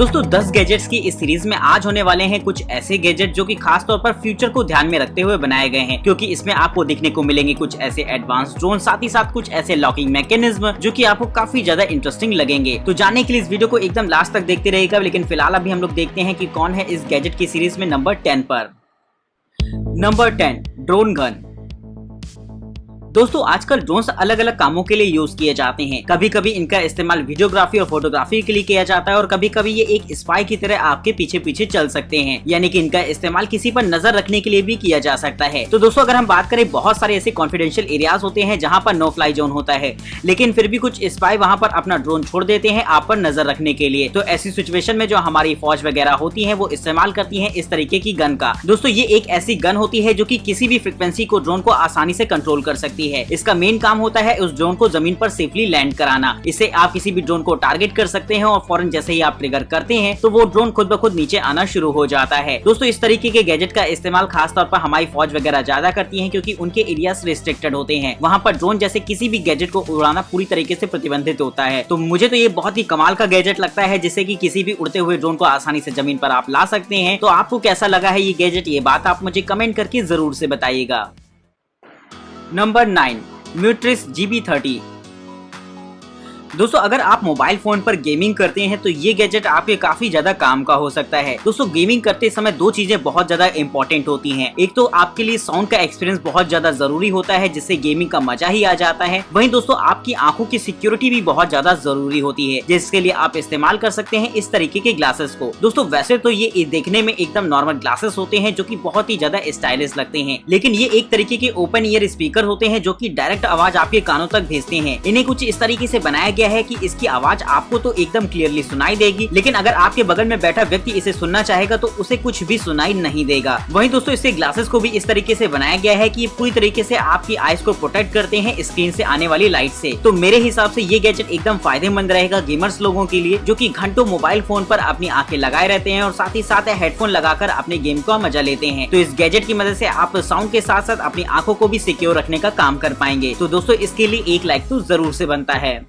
दोस्तों 10 गैजेट्स की इस सीरीज में आज होने वाले हैं कुछ ऐसे गैजेट जो कि खास तौर पर फ्यूचर को ध्यान में रखते हुए बनाए गए हैं, क्योंकि इसमें आपको देखने को मिलेंगे कुछ ऐसे एडवांस ड्रोन, साथ ही साथ कुछ ऐसे लॉकिंग मैकेनिज्म जो कि आपको काफी ज्यादा इंटरेस्टिंग लगेंगे। तो जानने के लिए इस वीडियो को एकदम लास्ट तक देखते रहिएगा। लेकिन फिलहाल अभी हम लोग देखते हैं कि कौन है इस गैजेट की सीरीज में नंबर 10 पर। Number 10, drone gun. दोस्तों आजकल ड्रोन्स अलग अलग कामों के लिए यूज किए जाते हैं। कभी कभी इनका इस्तेमाल वीडियोग्राफी और फोटोग्राफी के लिए किया जाता है और कभी कभी ये एक स्पाई की तरह आपके पीछे पीछे चल सकते हैं, यानी कि इनका इस्तेमाल किसी पर नजर रखने के लिए भी किया जा सकता है। तो दोस्तों अगर हम बात करें, बहुत सारे ऐसे कॉन्फिडेंशियल एरियाज होते हैं जहाँ पर नो फ्लाई जोन होता है, लेकिन फिर भी कुछ स्पाई वहाँ पर अपना ड्रोन छोड़ देते हैं आप पर नजर रखने के लिए। तो ऐसी सिचुएशन में जो हमारी फौज वगैरह होती है वो इस्तेमाल करती है इस तरीके की गन का। दोस्तों ये एक ऐसी गन होती है जो कि किसी भी फ्रिक्वेंसी को ड्रोन को आसानी से कंट्रोल कर सकती है। इसका मेन काम होता है उस ड्रोन को जमीन पर सेफली लैंड कराना। इससे आप किसी भी ड्रोन को टारगेट कर सकते हैं और फौरन जैसे ही आप ट्रिगर करते हैं तो वो ड्रोन खुद ब खुद नीचे आना शुरू हो जाता है। दोस्तों इस तरीके के गैजेट का इस्तेमाल खास तौर पर हमारी फौज वगैरह ज्यादा करती है, क्योंकि उनके एरियाज रिस्ट्रिक्टेड होते हैं। वहाँ पर ड्रोन जैसे किसी भी गैजेट को उड़ाना पूरी तरीके से प्रतिबंधित होता है। तो मुझे तो ये बहुत ही कमाल का गैजेट लगता है, जिससे कि किसी भी उड़ते हुए ड्रोन को आसानी से जमीन पर आप ला सकते हैं। तो आपको कैसा लगा है ये गैजेट, ये बात आप मुझे कमेंट करके जरूर से बताइएगा। Number 9, म्यूट्रिस GB30। दोस्तों अगर आप मोबाइल फोन पर गेमिंग करते हैं तो ये गैजेट आपके काफी ज्यादा काम का हो सकता है। दोस्तों गेमिंग करते समय दो चीजें बहुत ज्यादा इंपॉर्टेंट होती हैं। एक तो आपके लिए साउंड का एक्सपीरियंस बहुत ज्यादा जरूरी होता है, जिससे गेमिंग का मजा ही आ जाता है। वहीं दोस्तों आपकी आंखों की सिक्योरिटी भी बहुत ज्यादा जरूरी होती है, जिसके लिए आप इस्तेमाल कर सकते हैं इस तरीके के ग्लासेस को। दोस्तों वैसे तो ये देखने में एकदम नॉर्मल ग्लासेस होते हैं जो की बहुत ही ज्यादा स्टाइलिश लगते हैं, लेकिन ये एक तरीके के ओपन ईयर स्पीकर होते हैं जो की डायरेक्ट आवाज आपके कानों तक भेजते हैं। इन्हें कुछ इस तरीके से बनाया है कि इसकी आवाज आपको तो एकदम क्लियरली सुनाई देगी, लेकिन अगर आपके बगल में बैठा व्यक्ति इसे सुनना चाहेगा तो उसे कुछ भी सुनाई नहीं देगा। वहीं दोस्तों इसके ग्लासेस को भी इस तरीके से बनाया गया है कि ये पूरी तरीके से आपकी आईज को प्रोटेक्ट करते हैं स्क्रीन से आने वाली लाइट से। तो मेरे हिसाब से ये गैजेट एकदम फायदेमंद रहेगा गेमर्स लोगों के लिए, जो कि घंटों मोबाइल फोन पर अपनी आंखें लगाए रहते हैं और साथ ही साथ हेडफोन लगाकर अपने गेम का मजा लेते हैं। तो इस गैजेट की मदद से आप साउंड के साथ साथ अपनी आंखों को भी सिक्योर रखने का काम कर पाएंगे। तो दोस्तों इसके लिए एक लाइक तो जरूर से बनता है।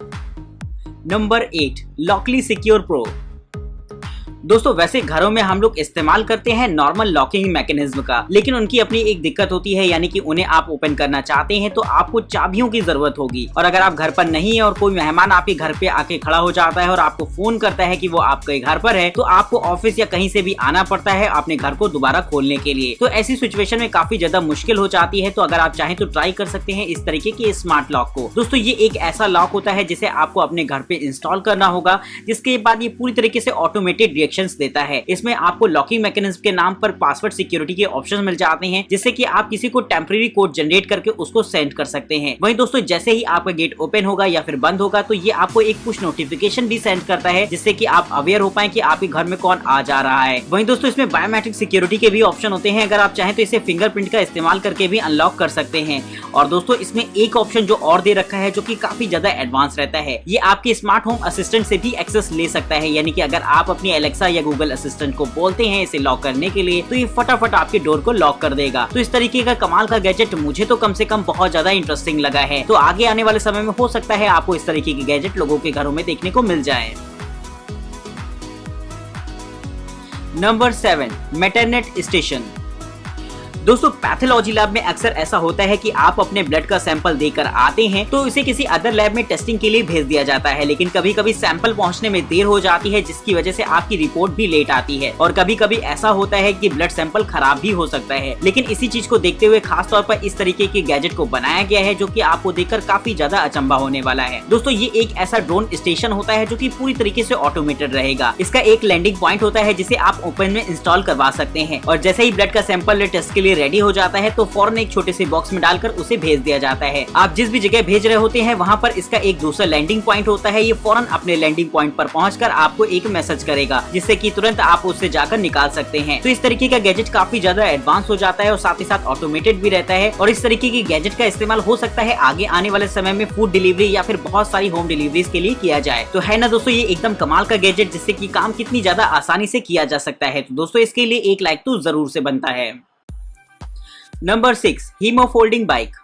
Number 8, Lockley secure pro. दोस्तों वैसे घरों में हम लोग इस्तेमाल करते हैं नॉर्मल लॉकिंग मैकेनिज्म का, लेकिन उनकी अपनी एक दिक्कत होती है, यानी कि उन्हें आप ओपन करना चाहते हैं तो आपको चाबियों की जरूरत होगी। और अगर आप घर पर नहीं है और कोई मेहमान आपके घर पे आके खड़ा हो जाता है और आपको फोन करता है कि वो आपके घर पर है, तो आपको ऑफिस या कहीं से भी आना पड़ता है अपने घर को दोबारा खोलने के लिए। तो ऐसी सिचुएशन में काफी ज्यादा मुश्किल हो जाती है। तो अगर आप चाहें तो ट्राई कर सकते हैं इस तरीके के स्मार्ट लॉक को। दोस्तों ये एक ऐसा लॉक होता है जिसे आपको अपने घर पे इंस्टॉल करना होगा, जिसके बाद ये पूरी तरीके से ऑटोमेटेड रिएक्शंस देता है। इसमें आपको लॉकिंग मैकेनिज्म के नाम पर पासवर्ड सिक्योरिटी के ऑप्शन मिल जाते हैं, जिससे कि आप किसी को टेम्परेरी कोड जनरेट करके उसको सेंड कर सकते हैं। वहीं दोस्तों जैसे ही आपका गेट ओपन होगा या फिर बंद होगा तो ये आपको एक पुश नोटिफिकेशन भी सेंड करता है, जिससे कि आप अवेयर हो पाए कि आपके घर में कौन आ जा रहा है। वहीं दोस्तों इसमें बायोमेट्रिक सिक्योरिटी के भी ऑप्शन होते हैं, अगर आप चाहें तो इसे फिंगरप्रिंट का इस्तेमाल करके भी अनलॉक कर सकते हैं। और दोस्तों इसमें एक ऑप्शन जो और दे रखा है जो कि काफी ज्यादा एडवांस रहता है, ये आपके स्मार्ट होम असिस्टेंट से भी एक्सेस ले सकता है। यानी कि अगर आप अपनी एलेक्सा या गूगल असिस्टेंट को बोलते हैं इसे लॉक करने के लिए, तो ये फटाफट आपके डोर को लॉक कर देगा। तो इस तरीके का कमाल का गैजेट मुझे तो कम से कम बहुत ज्यादा इंटरेस्टिंग लगा है। तो आगे आने वाले समय में हो सकता है आपको इस तरीके के गैजेट लोगों के घरों में देखने को मिल जाए। नंबर 7, मेटरनेट स्टेशन। दोस्तों पैथोलॉजी लैब में अक्सर ऐसा होता है कि आप अपने ब्लड का सैंपल देकर आते हैं तो इसे किसी अदर लैब में टेस्टिंग के लिए भेज दिया जाता है, लेकिन कभी कभी सैंपल पहुंचने में देर हो जाती है, जिसकी वजह से आपकी रिपोर्ट भी लेट आती है। और कभी कभी ऐसा होता है कि ब्लड सैंपल खराब भी हो सकता है। लेकिन इसी चीज को देखते हुए खास तौर पर इस तरीके के गैजेट को बनाया गया है, जो कि आपको देखकर काफी ज्यादा अचंभा होने वाला है। दोस्तों ये एक ऐसा ड्रोन स्टेशन होता है जो कि पूरी तरीके से ऑटोमेटेड रहेगा। इसका एक लैंडिंग पॉइंट होता है जिसे आप ओपन में इंस्टॉल करवा सकते हैं, और जैसे ही ब्लड का सैंपल टेस्ट के लिए रेडी हो जाता है तो फौरन एक छोटे से बॉक्स में डालकर उसे भेज दिया जाता है। आप जिस भी जगह भेज रहे होते हैं वहां पर इसका एक दूसरा लैंडिंग पॉइंट होता है। ये फौरन अपने लैंडिंग पॉइंट पर पहुंचकर आपको एक मैसेज करेगा, जिससे कि तुरंत आप उससे जाकर निकाल सकते हैं। तो इस तरीके का गैजेट काफी ज्यादा एडवांस हो जाता है और साथ ही साथ ऑटोमेटेड भी रहता है। और इस तरीके के गैजेट का इस्तेमाल हो सकता है आगे आने वाले समय में फूड डिलीवरी या फिर बहुत सारी होम डिलीवरीज के लिए किया जाए। तो है ना दोस्तों ये एकदम कमाल का गैजेट, जिससे कि काम कितनी ज्यादा आसानी से किया जा सकता है। तो दोस्तों इसके लिए एक लाइक तो जरूर से बनता है। Number 6, Himo folding bike.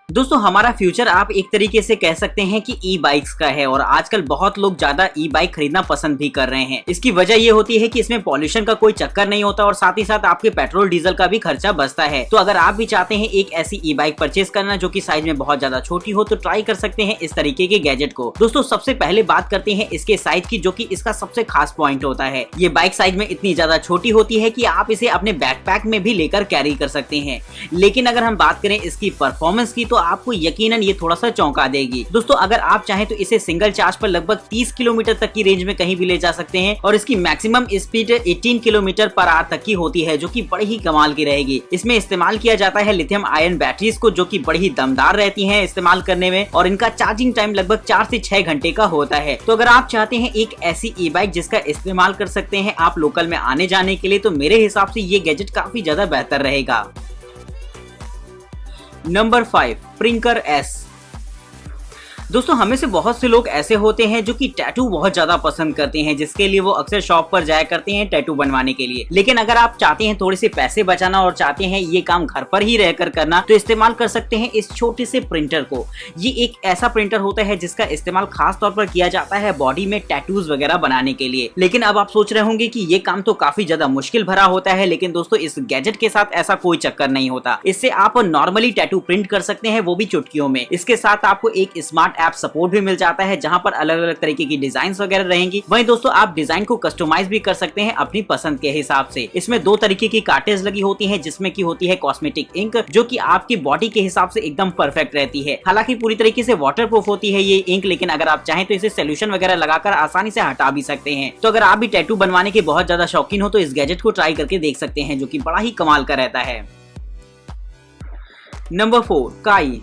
दोस्तों हमारा फ्यूचर आप एक तरीके से कह सकते हैं कि ई बाइक्स का है और आजकल बहुत लोग ज्यादा ई बाइक खरीदना पसंद भी कर रहे हैं। इसकी वजह ये होती है कि इसमें पॉल्यूशन का कोई चक्कर नहीं होता और साथ ही साथ आपके पेट्रोल डीजल का भी खर्चा बचता है। तो अगर आप भी चाहते हैं एक ऐसी ई बाइक परचेज करना जो कि साइज में बहुत ज्यादा छोटी हो तो ट्राई कर सकते हैं इस तरीके के गैजेट को। दोस्तों सबसे पहले बात करते हैं इसके साइज की, जो कि इसका सबसे खास पॉइंट होता है। ये बाइक साइज में इतनी ज्यादा छोटी होती है कि आप इसे अपने बैकपैक में भी लेकर कैरी कर सकते हैं। लेकिन अगर हम बात करें इसकी परफॉर्मेंस की तो आपको यकीनन ये थोड़ा सा चौंका देगी। दोस्तों अगर आप चाहें तो इसे सिंगल चार्ज पर लगभग 30 किलोमीटर तक की रेंज में कहीं भी ले जा सकते हैं और इसकी maximum speed 18 kilometre per hour तक की होती है, जो कि बड़ी ही कमाल की रहेगी। इसमें इस्तेमाल किया जाता है लिथियम आयन बैटरीज को, जो कि बड़ी ही दमदार रहती हैं इस्तेमाल करने में और इनका चार्जिंग टाइम लगभग 4 से 6 घंटे का होता है। तो अगर आप चाहते हैं एक ऐसी ई बाइक जिसका इस्तेमाल कर सकते हैं आप लोकल में आने जाने के लिए, तो मेरे हिसाब से ये गैजेट काफी ज्यादा बेहतर रहेगा। नंबर 5 प्रिंकर एस। दोस्तों हमें से बहुत से लोग ऐसे होते हैं जो कि टैटू बहुत ज्यादा पसंद करते हैं, जिसके लिए वो अक्सर शॉप पर जाया करते हैं टैटू बनवाने के लिए। लेकिन अगर आप चाहते हैं थोड़े से पैसे बचाना और चाहते हैं ये काम घर पर ही रहकर करना, तो इस्तेमाल कर सकते हैं इस छोटे से प्रिंटर को। ये एक ऐसा प्रिंटर होता है जिसका इस्तेमाल खास तौर पर किया जाता है बॉडी में टैटूज वगैरह बनाने के लिए। लेकिन अब आप सोच रहे होंगे कि ये काम तो काफी ज्यादा मुश्किल भरा होता है, लेकिन दोस्तों इस गैजेट के साथ ऐसा कोई चक्कर नहीं होता। इससे आप नॉर्मली टैटू प्रिंट कर सकते हैं, वो भी चुटकियों में। इसके साथ आपको एक स्मार्ट ऐप सपोर्ट भी मिल जाता है जहां पर अलग अलग तरीके की डिजाइन वगैरह रहेंगी। वहीं दोस्तों आप डिजाइन को कस्टमाइज भी कर सकते हैं अपनी पसंद के हिसाब से। इसमें 2 तरीके की कार्टेज लगी होती है, जिसमें की होती है कॉस्मेटिक इंक, जो कि आपकी बॉडी के हिसाब से एकदम परफेक्ट रहती है। हालांकि पूरी तरीके से वाटर प्रूफ होती है ये इंक, लेकिन अगर आप चाहें तो इसे सोल्यूशन वगैरह लगाकर आसानी से हटा भी सकते हैं। तो अगर आप भी टैटू बनवाने के बहुत ज्यादा शौकीन हो तो इस गैजेट को ट्राई करके देख सकते हैं, जो कि बड़ा ही कमाल का रहता है। नंबर 4 काई।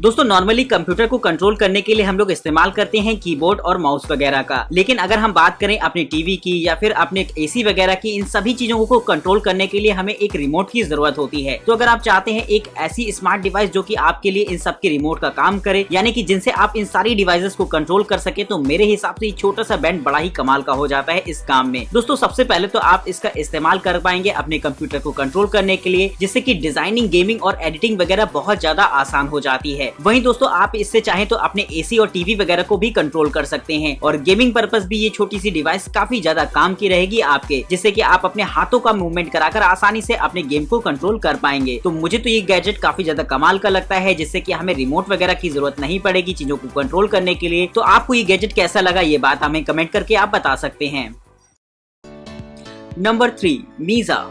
दोस्तों नॉर्मली कंप्यूटर को कंट्रोल करने के लिए हम लोग इस्तेमाल करते हैं कीबोर्ड और माउस वगैरह का, लेकिन अगर हम बात करें अपने टीवी की या फिर अपने एसी वगैरह की, इन सभी चीजों को कंट्रोल करने के लिए हमें एक रिमोट की जरूरत होती है। तो अगर आप चाहते हैं एक ऐसी स्मार्ट डिवाइस जो कि आपके लिए इन सब के रिमोट का काम करे, यानी कि जिनसे आप इन सारी डिवाइसेस को कंट्रोल कर सके, तो मेरे हिसाब से छोटा सा बैंड बड़ा ही कमाल का हो जाता है इस काम में। दोस्तों सबसे पहले तो आप इसका इस्तेमाल कर पाएंगे अपने कंप्यूटर को कंट्रोल करने के लिए, जिससे कि डिजाइनिंग, गेमिंग और एडिटिंग वगैरह बहुत ज्यादा आसान हो जाती है। वहीं दोस्तों आप इससे चाहें तो अपने एसी और टीवी वगैरह को भी कंट्रोल कर सकते हैं और गेमिंग पर्पस भी ये छोटी सी डिवाइस काफी ज्यादा काम की रहेगी आपके, जिससे कि आप अपने हाथों का मूवमेंट कराकर आसानी से अपने गेम को कंट्रोल कर पाएंगे। तो मुझे तो ये गैजेट काफी ज्यादा कमाल का लगता है, जिससे कि हमें रिमोट वगैरह की जरूरत नहीं पड़ेगी चीजों को कंट्रोल करने के लिए। तो आपको ये गैजेट कैसा लगा ये बात हमें कमेंट करके आप बता सकते हैं। नंबर 3 मीजा।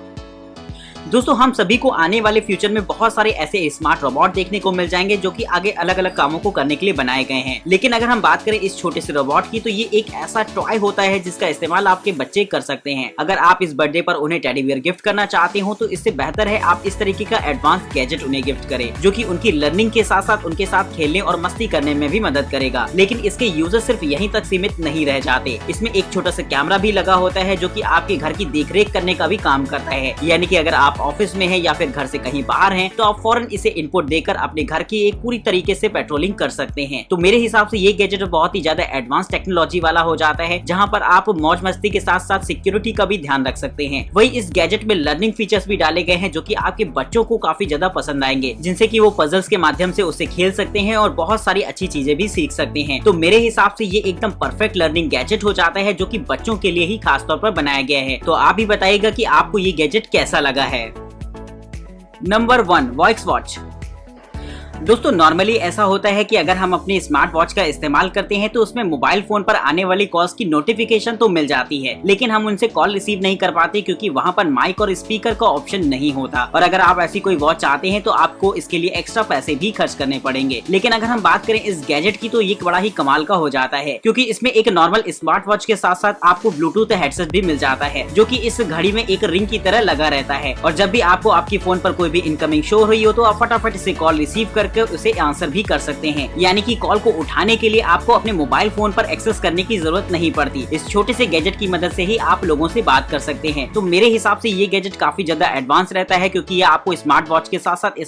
दोस्तों हम सभी को आने वाले फ्यूचर में बहुत सारे ऐसे स्मार्ट रोबोट देखने को मिल जाएंगे जो कि आगे अलग अलग कामों को करने के लिए बनाए गए हैं। लेकिन अगर हम बात करें इस छोटे से रोबोट की, तो ये एक ऐसा टॉय होता है जिसका इस्तेमाल आपके बच्चे कर सकते हैं। अगर आप इस बर्थडे पर उन्हें टेडी बियर गिफ्ट करना चाहते हो तो इससे बेहतर है आप इस तरीके का एडवांस गैजेट उन्हें गिफ्ट करें, जो कि उनकी लर्निंग के साथ साथ उनके साथ खेलने और मस्ती करने में भी मदद करेगा। लेकिन इसके यूजर सिर्फ यहीं तक सीमित नहीं रह जाते। इसमें एक छोटा सा कैमरा भी लगा होता है जो कि आपके घर की देखरेख करने का भी काम करता है। यानी कि अगर आप ऑफिस में हैं या फिर घर से कहीं बाहर हैं, तो आप फौरन इसे इनपुट देकर अपने घर की एक पूरी तरीके से पेट्रोलिंग कर सकते हैं। तो मेरे हिसाब से ये गैजेट बहुत ही ज्यादा एडवांस टेक्नोलॉजी वाला हो जाता है, जहां पर आप मौज मस्ती के साथ साथ सिक्योरिटी का भी ध्यान रख सकते हैं। वही इस गैजेट में लर्निंग फीचर्स भी डाले गए हैं जो कि आपके बच्चों को काफी ज्यादा पसंद आएंगे, जिनसे कि वो पजल्स के माध्यम से उससे खेल सकते हैं और बहुत सारी अच्छी चीजें भी सीख सकते हैं। तो मेरे हिसाब से ये एकदम परफेक्ट लर्निंग गैजेट हो जाता है, जो कि बच्चों के लिए ही खास तौर पर बनाया गया है। तो आप भी बताइएगा कि आपको ये गैजेट कैसा लगा है। Number 1 voice watch. दोस्तों नॉर्मली ऐसा होता है कि अगर हम अपनी स्मार्ट वॉच का इस्तेमाल करते हैं तो उसमें मोबाइल फोन पर आने वाली कॉल्स की नोटिफिकेशन तो मिल जाती है, लेकिन हम उनसे कॉल रिसीव नहीं कर पाते क्योंकि वहां पर माइक और स्पीकर का ऑप्शन नहीं होता। और अगर आप ऐसी कोई वॉच चाहते हैं तो आपको इसके लिए एक्स्ट्रा पैसे भी खर्च करने पड़ेंगे। लेकिन अगर हम बात करें इस गैजेट की, तो ये बड़ा ही कमाल का हो जाता है, क्योंकि इसमें एक नॉर्मल स्मार्ट वॉच के साथ साथ आपको ब्लूटूथ हेडसेट भी मिल जाता है, जो कि इस घड़ी में एक रिंग की तरह लगा रहता है। और जब भी आपको आपकी फोन पर कोई भी इनकमिंग शो हो रही हो तो आप फटाफट इसे कॉल रिसीव करके उसे आंसर भी कर सकते हैं। यानी कि कॉल को उठाने के लिए आपको अपने मोबाइल फोन पर एक्सेस करने की जरूरत नहीं पड़ती। इस छोटे से गैजेट की मदद से ही आप लोगों से बात कर सकते हैं। तो मेरे हिसाब से ये गैजेट काफी ज्यादा एडवांस रहता है, क्योंकि ये आपको स्मार्ट वॉच के साथ साथ